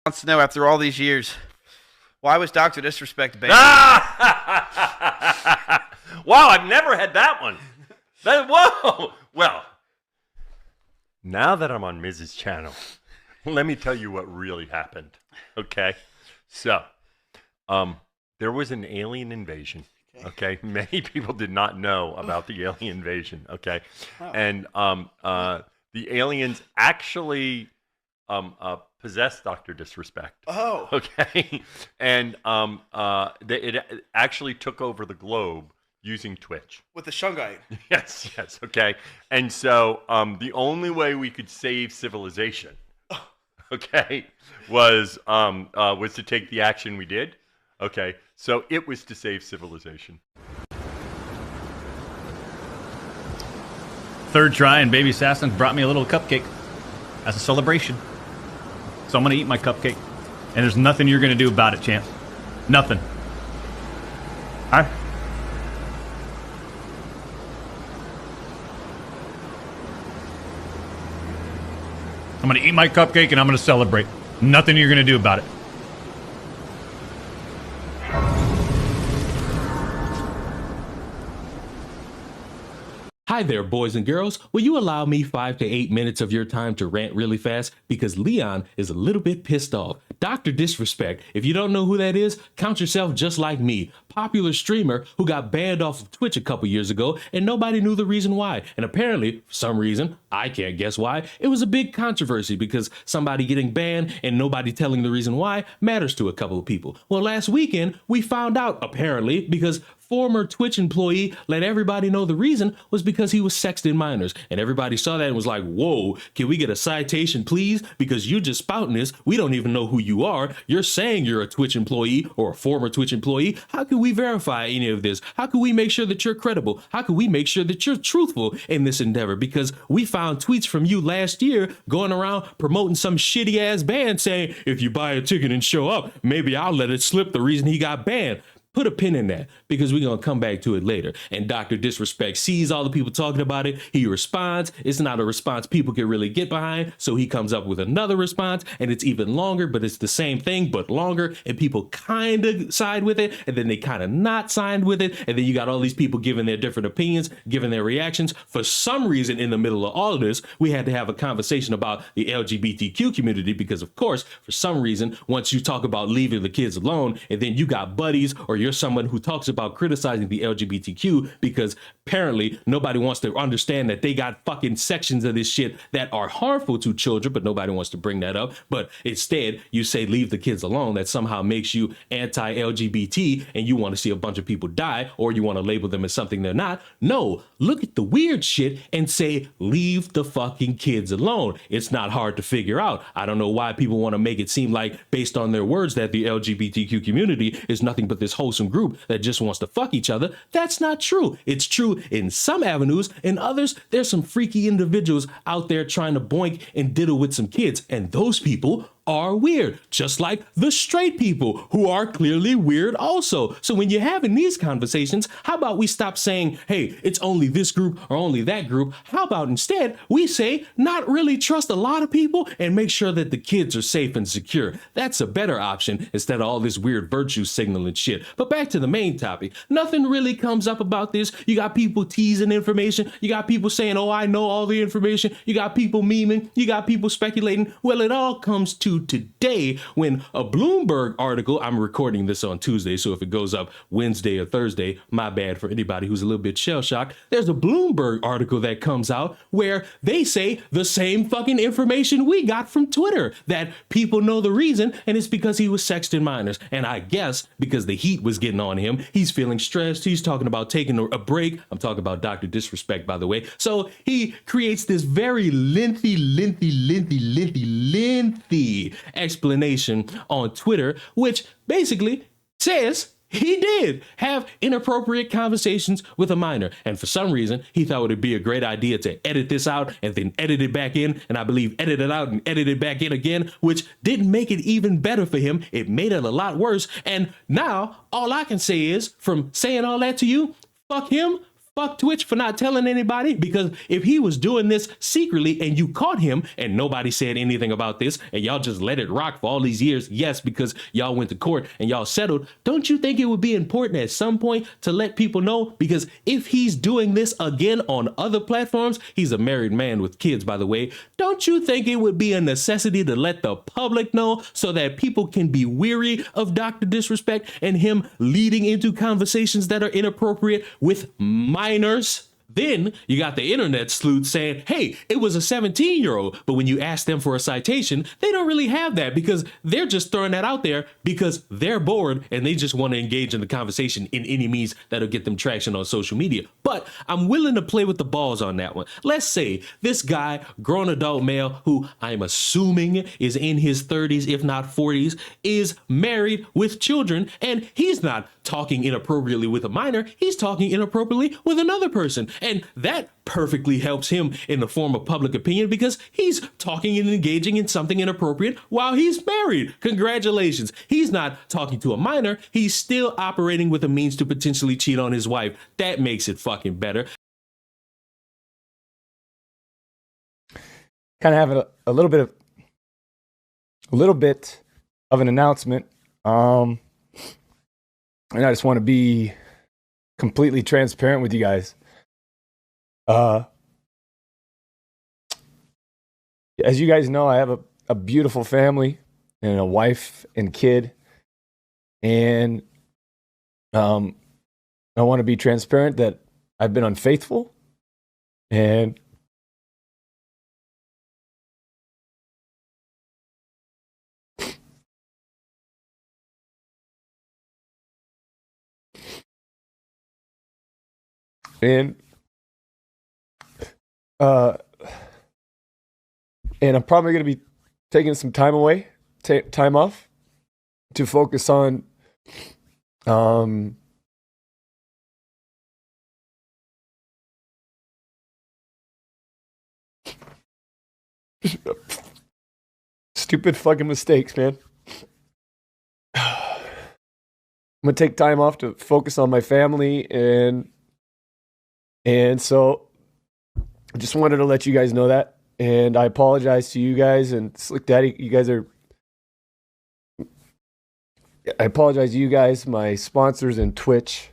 wants to know after all these years, why was Dr. Disrespect banned? Wow, I've never had that one. Whoa. Well, now that I'm on Mrs. Channel, let me tell you what really happened. Okay, so there was an alien invasion. Okay, many people did not know about the alien invasion. Okay, and the aliens actually possessed Dr. Disrespect. Oh, okay, and it actually took over the globe using Twitch. with the Shungite. Yes, okay, and so the only way we could save civilization, okay, was to take the action we did. Okay, so it was to save civilization. Third try, and Baby Assassin brought me a little cupcake as a celebration. So I'm going to eat my cupcake. And there's nothing you're going to do about it, champ. Nothing. I'm going to eat my cupcake, and I'm going to celebrate. Nothing you're going to do about it. Hi there, boys and girls. Will you allow me 5 to 8 minutes of your time to rant really fast? Because Leon is a little bit pissed off. Dr. Disrespect, if you don't know who that is, count yourself just like me. Popular streamer who got banned off of Twitch a couple years ago and nobody knew the reason why. And apparently, for some reason, I can't guess why, it was a big controversy because somebody getting banned and nobody telling the reason why matters to a couple of people. Well, last weekend, we found out, apparently, because former Twitch employee let everybody know the reason was because he was sexting minors. And everybody saw that and was like, whoa, can we get a citation, please? Because you're just spouting this. We don't even know who you are. You're saying you're a Twitch employee or a former Twitch employee. How can we verify any of this? How can we make sure that you're credible? How can we make sure that you're truthful in this endeavor? Because we found tweets from you last year going around promoting some shitty ass band saying, if you buy a ticket and show up, maybe I'll let it slip the reason he got banned. Put a pin in that because we're going to come back to it later. And Dr. Disrespect sees all the people talking about it. He responds. It's not a response people can really get behind. So he comes up with another response and it's even longer, but it's the same thing, but longer. And people kind of side with it. And then they kind of not side with it. And then you got all these people giving their different opinions, giving their reactions. For some reason, in the middle of all of this, we had to have a conversation about the LGBTQ community because, of course, for some reason, once you talk about leaving the kids alone and then you got buddies or you're someone who talks about criticizing the LGBTQ because apparently nobody wants to understand that they got fucking sections of this shit that are harmful to children, but nobody wants to bring that up. But instead, you say leave the kids alone. That somehow makes you anti-LGBT and you want to see a bunch of people die or you want to label them as something they're not. No, look at the weird shit and say leave the fucking kids alone. It's not hard to figure out. I don't know why people want to make it seem like based on their words that the LGBTQ community is nothing but this wholesome group that just wants to fuck each other. That's not true. It's true in some avenues. In others, there's some freaky individuals out there trying to boink and diddle with some kids. And those people are weird, just like the straight people who are clearly weird also. So when you're having these conversations, how about we stop saying, hey, it's only this group or only that group? How about instead we say not really trust a lot of people and make sure that the kids are safe and secure? That's a better option instead of all this weird virtue signaling shit. But back to the main topic, nothing really comes up about this. You got people teasing information. You got people saying, oh, I know all the information. You got people memeing. You got people speculating. Well, it all comes to today when a Bloomberg article, I'm recording this on Tuesday, so if it goes up Wednesday or Thursday, my bad for anybody who's a little bit shell-shocked, there's a Bloomberg article that comes out where they say the same fucking information we got from Twitter, that people know the reason, and it's because he was sexting minors. And I guess because the heat was getting on him, he's feeling stressed, he's talking about taking a break. I'm talking about Dr. Disrespect, by the way. So he creates this very lengthy explanation on Twitter, which basically says he did have inappropriate conversations with a minor. And for some reason, he thought it would be a great idea to edit this out and then edit it back in. And I believe edit it out and edit it back in again, which didn't make it even better for him. It made it a lot worse. And now all I can say is from saying all that to you, fuck him, fuck Twitch for not telling anybody, because if he was doing this secretly and you caught him and nobody said anything about this and y'all just let it rock for all these years, yes, because y'all went to court and y'all settled, don't you think it would be important at some point to let people know? Because if he's doing this again on other platforms, he's a married man with kids, by the way, don't you think it would be a necessity to let the public know so that people can be weary of Dr. Disrespect and him leading into conversations that are inappropriate with minors? Then you got the internet sleuths saying, hey, it was a 17-year-old. But when you ask them for a citation, they don't really have that because they're just throwing that out there because they're bored and they just want to engage in the conversation in any means that'll get them traction on social media. But I'm willing to play with the balls on that one. Let's say this guy, grown adult male, who I'm assuming is in his 30s, if not 40s, is married with children, and he's not talking inappropriately with a minor, he's talking inappropriately with another person. And that perfectly helps him in the form of public opinion because he's talking and engaging in something inappropriate while he's married. Congratulations. He's not talking to a minor. He's still operating with a means to potentially cheat on his wife. That makes it fucking better. Kind of have a little bit of an announcement. And I just want to be completely transparent with you guys. As you guys know, I have a beautiful family and a wife and kid. And I want to be transparent that I've been unfaithful. And and I'm probably going to be taking some time away, time off to focus on stupid fucking mistakes, man. I'm going to take time off to focus on my family, and so I just wanted to let you guys know that. And I apologize to you guys and Slick Daddy. I apologize to you guys, my sponsors and Twitch.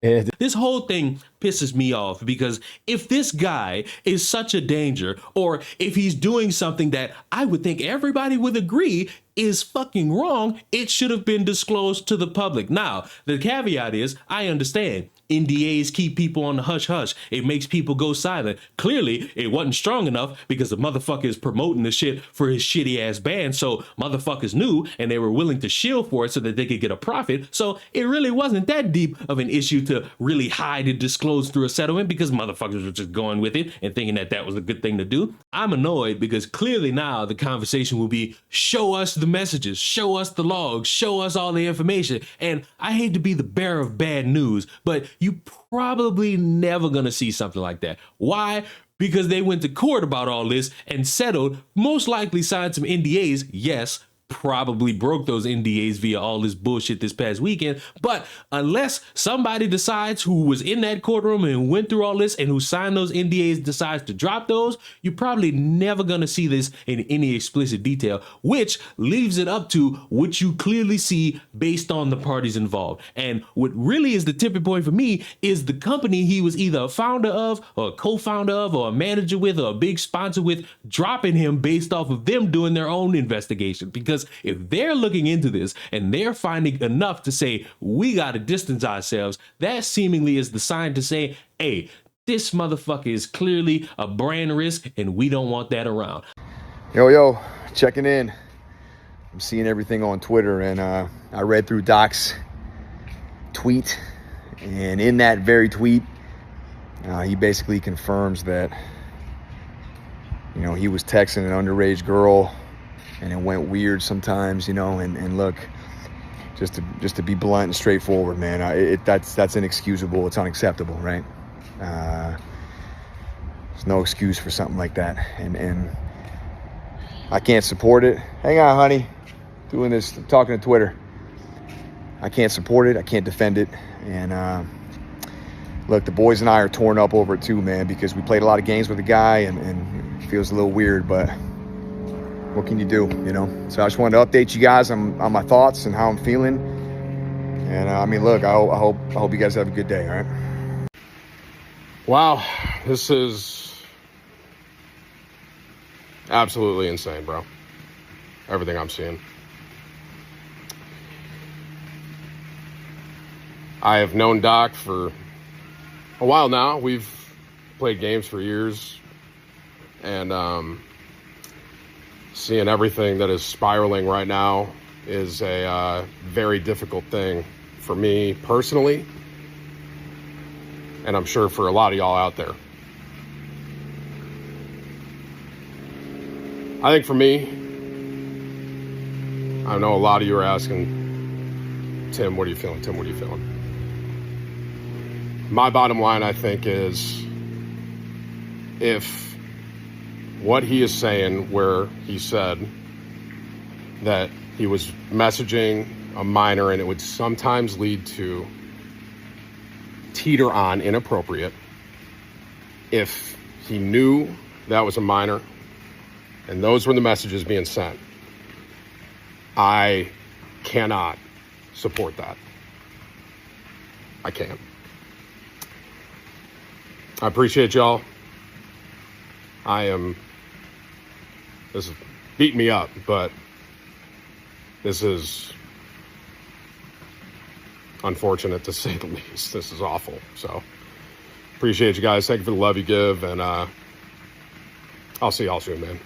And this whole thing pisses me off because if this guy is such a danger, or if he's doing something that I would think everybody would agree is fucking wrong, it should have been disclosed to the public. Now, the caveat is, I understand. NDAs keep people on the hush-hush. It makes people go silent. Clearly, it wasn't strong enough because the motherfucker is promoting the shit for his shitty-ass band, so motherfuckers knew, and they were willing to shield for it so that they could get a profit. So it really wasn't that deep of an issue to really hide and disclose through a settlement because motherfuckers were just going with it and thinking that that was a good thing to do. I'm annoyed because clearly now the conversation will be, show us the messages, show us the logs, show us all the information. And I hate to be the bearer of bad news, but you probably never gonna see something like that. Why? Because they went to court about all this and settled, most likely signed some NDAs, yes, probably broke those NDAs via all this bullshit this past weekend. But unless somebody decides who was in that courtroom and went through all this and who signed those NDAs decides to drop those, you're probably never going to see this in any explicit detail, which leaves it up to what you clearly see based on the parties involved. And what really is the tipping point for me is the company he was either a founder of or a co-founder of or a manager with or a big sponsor with dropping him based off of them doing their own investigation. Because if they're looking into this and they're finding enough to say, we got to distance ourselves, that seemingly is the sign to say, hey, this motherfucker is clearly a brand risk and we don't want that around. Yo, checking in. I'm seeing everything on Twitter, and I read through Doc's tweet, and in that very tweet, he basically confirms that, you know, he was texting an underage girl and it went weird sometimes, you know, and look, just to be blunt and straightforward, man, that's inexcusable. It's unacceptable, right? There's no excuse for something like that, and I can't support it. Hang on, honey, doing this, talking to Twitter. I can't support it. I can't defend it, and look, the boys and I are torn up over it too, man, because we played a lot of games with the guy and it feels a little weird, but what can you do, you know? So I just wanted to update you guys on my thoughts and how I'm feeling. And I mean, look, I hope you guys have a good day, all right? Wow, this is absolutely insane, bro. Everything I'm seeing. I have known Doc for a while now. We've played games for years, and seeing everything that is spiraling right now is a very difficult thing for me personally, and I'm sure for a lot of y'all out there. I think for me, I know a lot of you are asking, Tim, what are you feeling? Tim, what are you feeling? My bottom line, I think, is if what he is saying, where he said that he was messaging a minor and it would sometimes lead to teeter on inappropriate, if he knew that was a minor and those were the messages being sent, I cannot support that. I can't. I appreciate y'all. This is beating me up, but this is unfortunate to say the least. This is awful. So appreciate you guys. Thank you for the love you give, and I'll see y'all soon, man.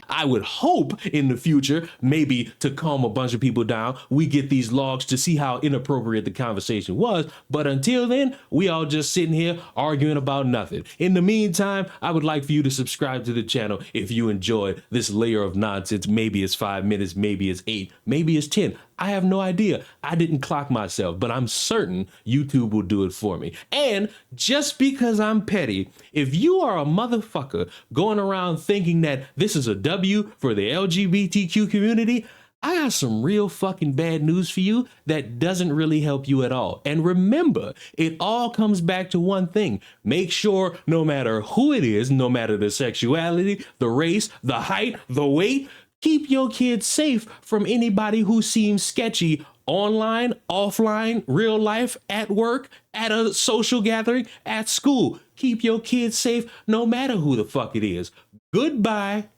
I would hope in the future, maybe to calm a bunch of people down, we get these logs to see how inappropriate the conversation was. But until then, we all just sitting here arguing about nothing. In the meantime, I would like for you to subscribe to the channel if you enjoyed this layer of nonsense. Maybe it's 5 minutes, maybe it's 8, maybe it's 10. I have no idea. I didn't clock myself, but I'm certain YouTube will do it for me. And just because I'm petty, if you are a motherfucker going around thinking that this is a W for the LGBTQ community, I got some real fucking bad news for you that doesn't really help you at all. And remember, it all comes back to one thing. Make sure no matter who it is, no matter the sexuality, the race, the height, the weight, keep your kids safe from anybody who seems sketchy online, offline, real life, at work, at a social gathering, at school. Keep your kids safe no matter who the fuck it is. Goodbye.